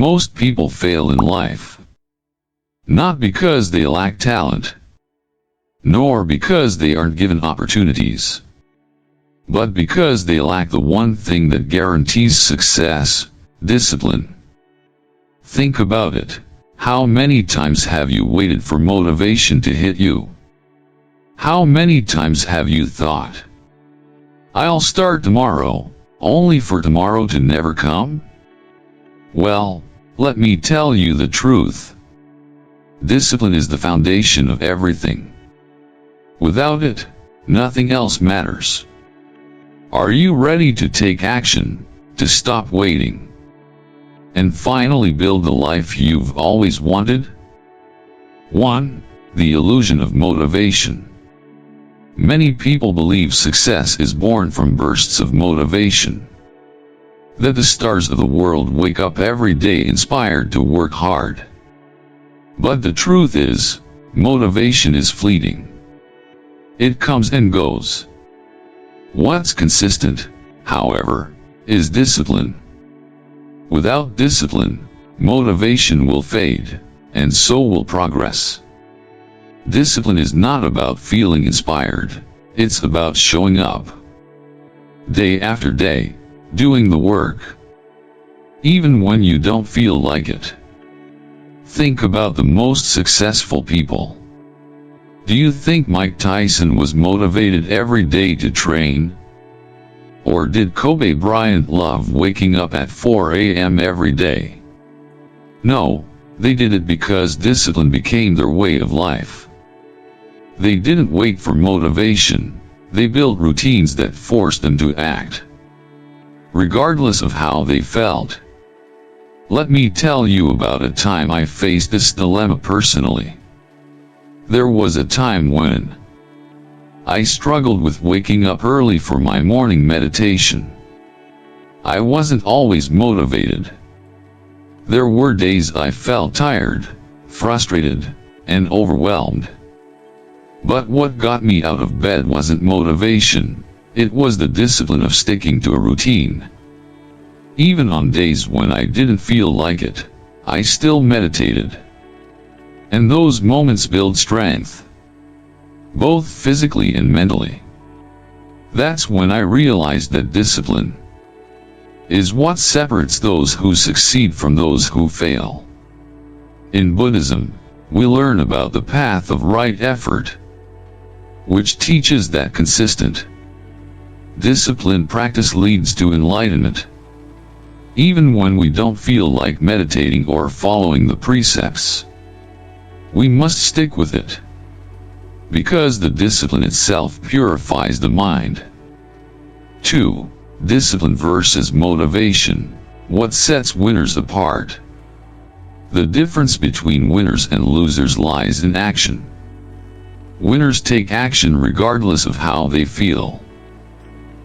Most people fail in life, not because they lack talent, nor because they aren't given opportunities, but because they lack the one thing that guarantees success: discipline. Think about it. How many times have you waited for motivation to hit you? How many times have you thought, "I'll start tomorrow," only for tomorrow to never come? Well, let me tell you the truth. Discipline is the foundation of everything. Without it, nothing else matters. Are you ready to take action, to stop waiting, and finally build the life you've always wanted? 1. The illusion of motivation. Many people believe success is born from bursts of motivation, that the stars of the world wake up every day inspired to work hard. But the truth is, motivation is fleeting. It comes and goes. What's consistent, however, is discipline. Without discipline, motivation will fade, and so will progress. Discipline is not about feeling inspired, it's about showing up. Day after day, doing the work, even when you don't feel like it. Think about the most successful people. Do you think Mike Tyson was motivated every day to train? Or did Kobe Bryant love waking up at 4 a.m. every day? No, they did it because discipline became their way of life. They didn't wait for motivation, they built routines that forced them to act, regardless of how they felt. Let me tell you about a time I faced this dilemma personally. There was a time when I struggled with waking up early for my morning meditation. I wasn't always motivated. There were days I felt tired, frustrated, and overwhelmed. But what got me out of bed wasn't motivation, it was the discipline of sticking to a routine. Even on days when I didn't feel like it, I still meditated. And those moments build strength, both physically and mentally. That's when I realized that discipline is what separates those who succeed from those who fail. In Buddhism, we learn about the path of right effort, which teaches that consistent, disciplined practice leads to enlightenment. Even when we don't feel like meditating or following the precepts, we must stick with it, because the discipline itself purifies the mind. 2. Discipline versus motivation. What sets winners apart? The difference between winners and losers lies in action. Winners take action regardless of how they feel.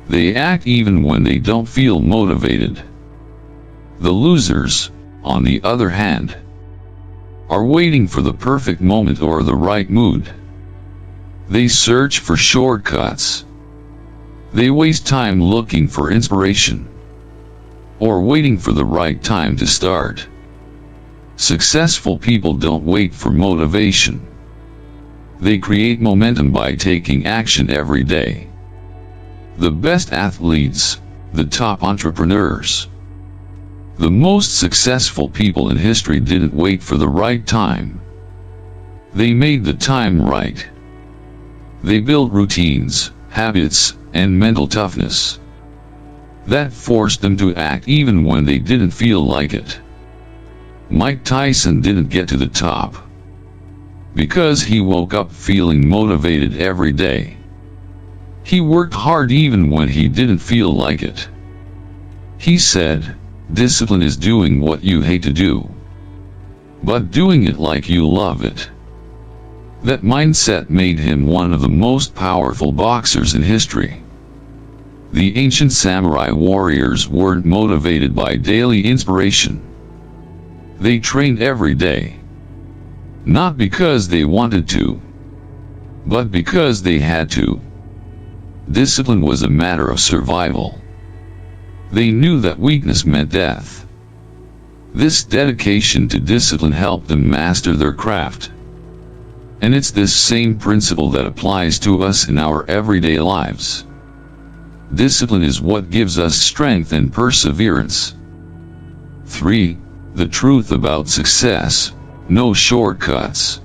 They act even when they don't feel motivated. The losers, on the other hand, are waiting for the perfect moment or the right mood. They search for shortcuts. They waste time looking for inspiration, or waiting for the right time to start. Successful people don't wait for motivation. They create momentum by taking action every day. The best athletes, the top entrepreneurs, the most successful people in history didn't wait for the right time. They made the time right. They built routines, habits, and mental toughness that forced them to act even when they didn't feel like it. Mike Tyson didn't get to the top because he woke up feeling motivated every day. He worked hard even when he didn't feel like it. He said, "Discipline is doing what you hate to do, but doing it like you love it." That mindset made him one of the most powerful boxers in history. The ancient samurai warriors weren't motivated by daily inspiration. They trained every day, not because they wanted to, but because they had to. Discipline was a matter of survival. They knew that weakness meant death. This dedication to discipline helped them master their craft. And it's this same principle that applies to us in our everyday lives. Discipline is what gives us strength and perseverance. 3. The truth about success: no shortcuts.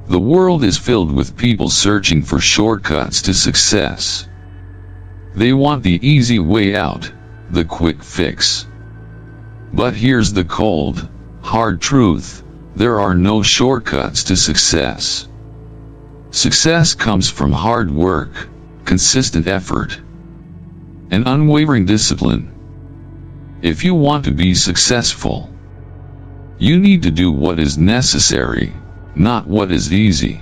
The world is filled with people searching for shortcuts to success. They want the easy way out, the quick fix. But here's the cold, hard truth: there are no shortcuts to success. Success comes from hard work, consistent effort, and unwavering discipline. If you want to be successful, you need to do what is necessary, not what is easy.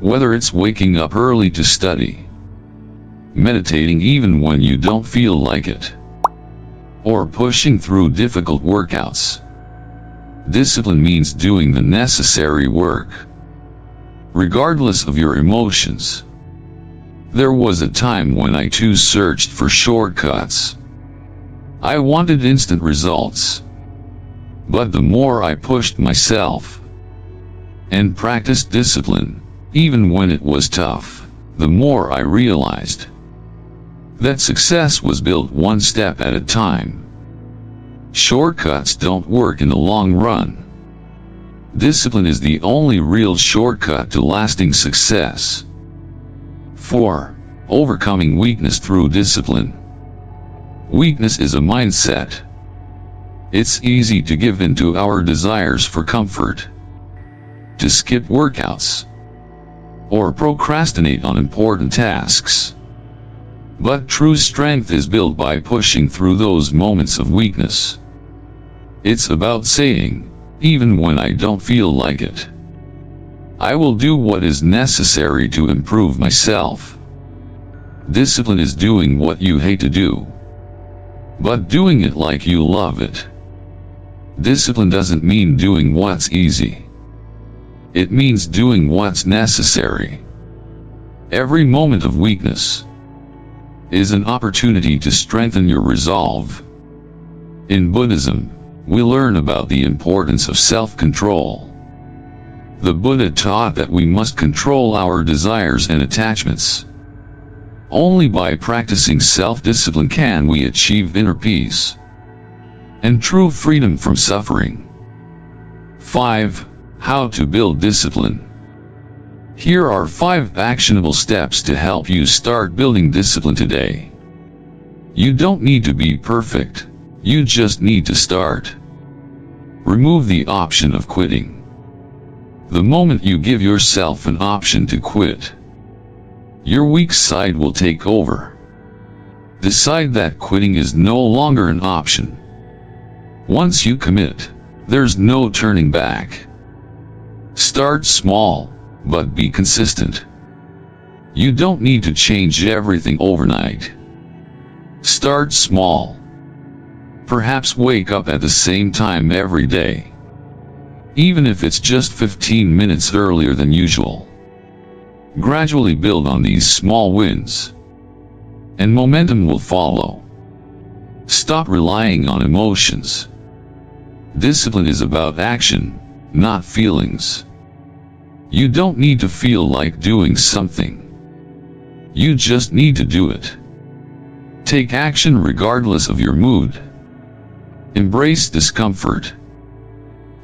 Whether it's waking up early to study, meditating even when you don't feel like it, or pushing through difficult workouts, discipline means doing the necessary work, regardless of your emotions. There was a time when I too searched for shortcuts. I wanted instant results. But the more I pushed myself and practiced discipline, even when it was tough, the more I realized that success was built one step at a time. Shortcuts don't work in the long run. Discipline is the only real shortcut to lasting success. 4. Overcoming weakness through discipline. Weakness is a mindset. It's easy to give in to our desires for comfort, to skip workouts, or procrastinate on important tasks. But true strength is built by pushing through those moments of weakness. It's about saying, even when I don't feel like it, I will do what is necessary to improve myself. Discipline is doing what you hate to do, but doing it like you love it. Discipline doesn't mean doing what's easy. It means doing what's necessary. Every moment of weakness is an opportunity to strengthen your resolve. In Buddhism, we learn about the importance of self-control. The Buddha taught that we must control our desires and attachments. Only by practicing self-discipline can we achieve inner peace and true freedom from suffering. 5. How to build discipline. Here are 5 actionable steps to help you start building discipline today. You don't need to be perfect, you just need to start. Remove the option of quitting. The moment you give yourself an option to quit, your weak side will take over. Decide that quitting is no longer an option. Once you commit, there's no turning back. Start small, but be consistent. You don't need to change everything overnight. Start small. Perhaps wake up at the same time every day, even if it's just 15 minutes earlier than usual. Gradually build on these small wins, and momentum will follow. Stop relying on emotions. Discipline is about action, not feelings. You don't need to feel like doing something. You just need to do it. Take action regardless of your mood. Embrace discomfort.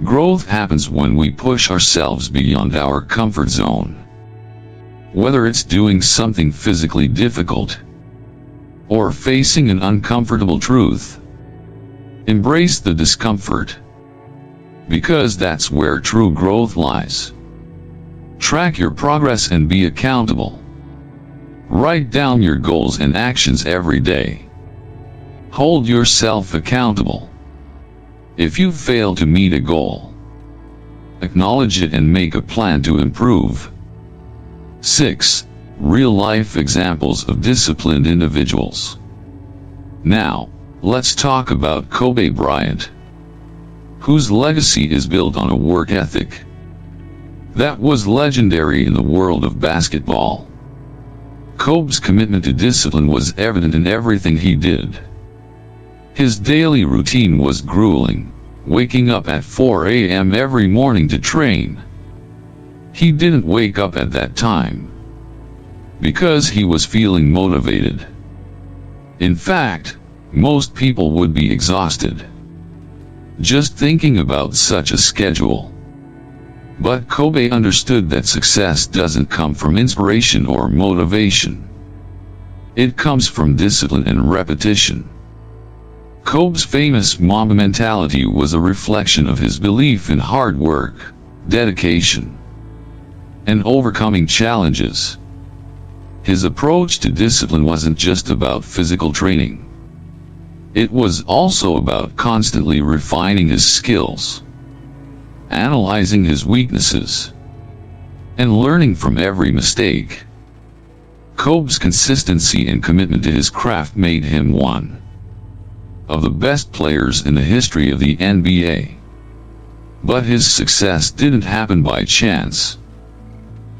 Growth happens when we push ourselves beyond our comfort zone. Whether it's doing something physically difficult or facing an uncomfortable truth, embrace the discomfort, because that's where true growth lies. Track your progress and be accountable. Write down your goals and actions every day. Hold yourself accountable. If you fail to meet a goal, acknowledge it and make a plan to improve. 6. Real-life examples of disciplined individuals. Now, let's talk about Kobe Bryant, whose legacy is built on a work ethic that was legendary in the world of basketball. Kobe's commitment to discipline was evident in everything he did. His daily routine was grueling, waking up at 4 a.m. every morning to train. He didn't wake up at that time because he was feeling motivated. In fact, most people would be exhausted just thinking about such a schedule. But Kobe understood that success doesn't come from inspiration or motivation. It comes from discipline and repetition. Kobe's famous Mamba mentality was a reflection of his belief in hard work, dedication, and overcoming challenges. His approach to discipline wasn't just about physical training. It was also about constantly refining his skills, analyzing his weaknesses, and learning from every mistake. Kobe's consistency and commitment to his craft made him one of the best players in the history of the NBA. But his success didn't happen by chance.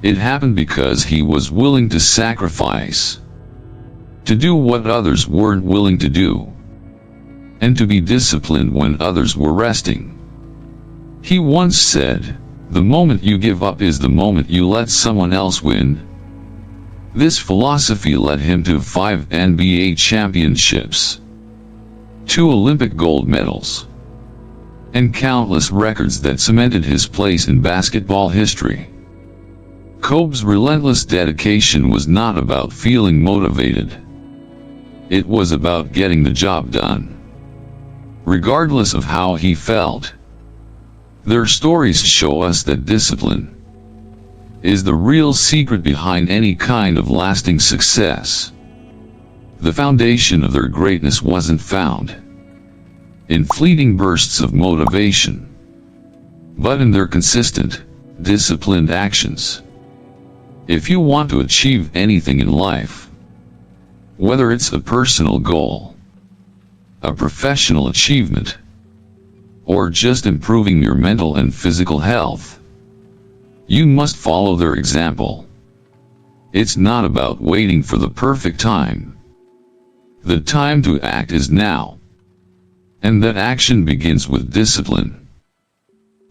It happened because he was willing to sacrifice, to do what others weren't willing to do, and to be disciplined when others were resting. He once said, "The moment you give up is the moment you let someone else win." This philosophy led him to 5 NBA championships, 2 Olympic gold medals, and countless records that cemented his place in basketball history. Kobe's relentless dedication was not about feeling motivated. It was about getting the job done, regardless of how he felt. Their stories show us that discipline is the real secret behind any kind of lasting success. The foundation of their greatness wasn't found in fleeting bursts of motivation, but in their consistent, disciplined actions. If you want to achieve anything in life, whether it's a personal goal, a professional achievement, or just improving your mental and physical health, you must follow their example. It's not about waiting for the perfect time. The time to act is now, and that action begins with discipline.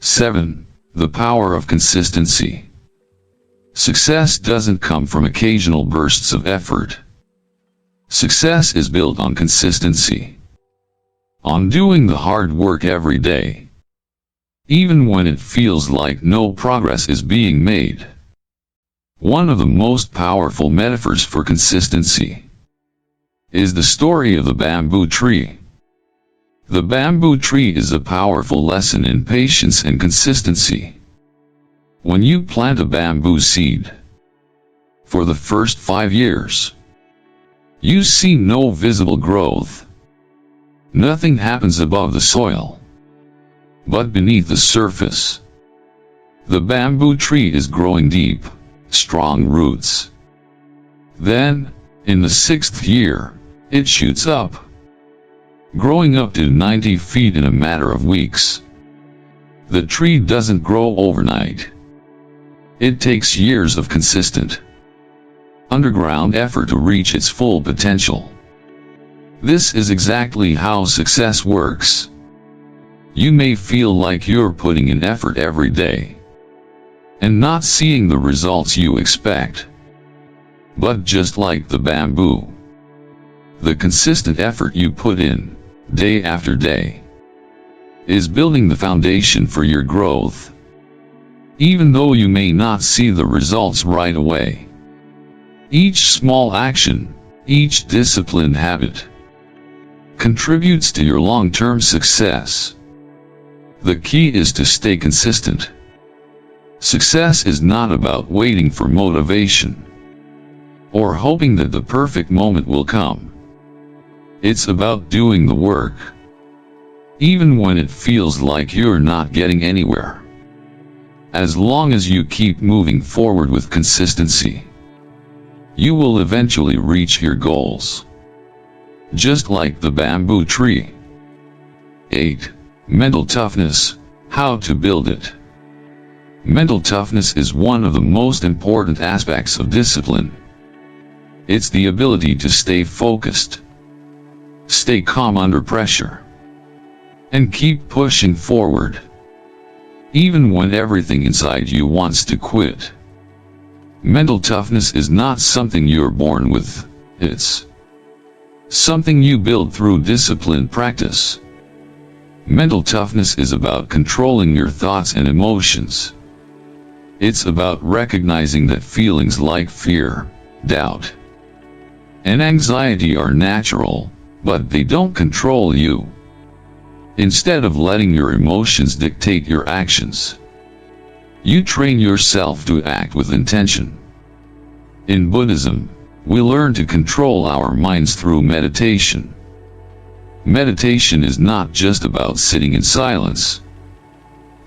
7. The power of consistency. Success doesn't come from occasional bursts of effort. Success is built on consistency, on doing the hard work every day, even when it feels like no progress is being made. One of the most powerful metaphors for consistency is the story of the bamboo tree. The bamboo tree is a powerful lesson in patience and consistency. When you plant a bamboo seed, for the first 5 years, you see no visible growth. Nothing happens above the soil, but beneath the surface, the bamboo tree is growing deep, strong roots. Then, in the 6th year, it shoots up, growing up to 90 feet in a matter of weeks. The tree doesn't grow overnight. It takes years of consistent, underground effort to reach its full potential. This is exactly how success works. You may feel like you're putting in effort every day and not seeing the results you expect. But just like the bamboo, the consistent effort you put in, day after day, is building the foundation for your growth. Even though you may not see the results right away, each small action, each disciplined habit, contributes to your long-term success. The key is to stay consistent. Success is not about waiting for motivation or hoping that the perfect moment will come. It's about doing the work, even when it feels like you're not getting anywhere. As long as you keep moving forward with consistency, you will eventually reach your goals, just like the bamboo tree. 8. Mental toughness, how to build it. Mental toughness is one of the most important aspects of discipline. It's the ability to stay focused, Stay calm under pressure. And keep pushing forward. Even when everything inside you wants to quit. Mental toughness is not something you're born with, it's something you build through disciplined practice. Mental toughness is about controlling your thoughts and emotions. It's about recognizing that feelings like fear, doubt, and anxiety are natural, but they don't control you. Instead of letting your emotions dictate your actions, you train yourself to act with intention. In Buddhism, we learn to control our minds through meditation. Meditation is not just about sitting in silence.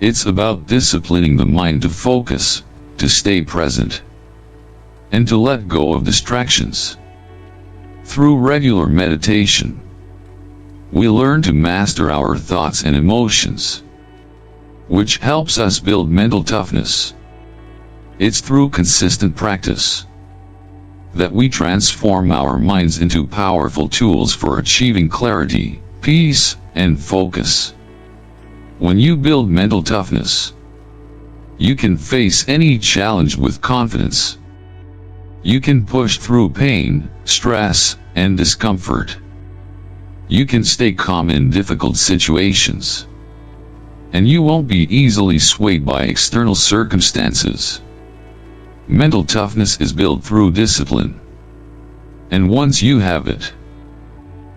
It's about disciplining the mind to focus, to stay present, and to let go of distractions. Through regular meditation, we learn to master our thoughts and emotions, which helps us build mental toughness. It's through consistent practice that we transform our minds into powerful tools for achieving clarity, peace, and focus. When you build mental toughness, you can face any challenge with confidence. You can push through pain, stress, and discomfort. You can stay calm in difficult situations. And you won't be easily swayed by external circumstances. Mental toughness is built through discipline. And once you have it,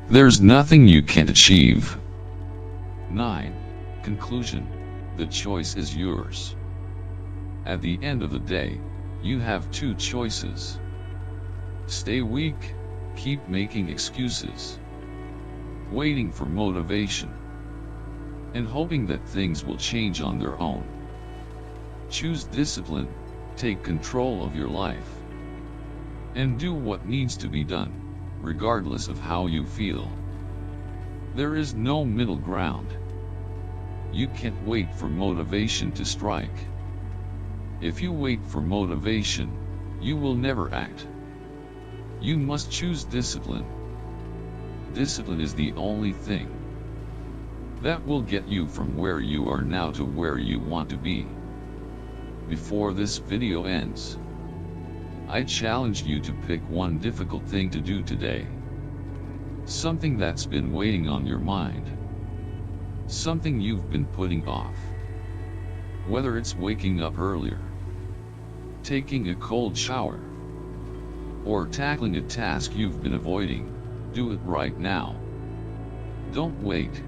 there's nothing you can't achieve. 9. Conclusion. The choice is yours. At the end of the day, you have two choices. Stay weak, keep making excuses, waiting for motivation, and hoping that things will change on their own. Choose discipline, take control of your life, and do what needs to be done, regardless of how you feel. There is no middle ground. You can't wait for motivation to strike. If you wait for motivation, you will never act. You must choose discipline. Discipline is the only thing that will get you from where you are now to where you want to be. Before this video ends, I challenge you to pick one difficult thing to do today. Something that's been weighing on your mind. Something you've been putting off. Whether it's waking up earlier, taking a cold shower, or tackling a task you've been avoiding, do it right now. Don't wait.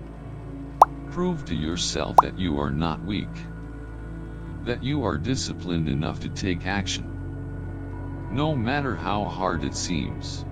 Prove to yourself that you are not weak. That you are disciplined enough to take action. No matter how hard it seems.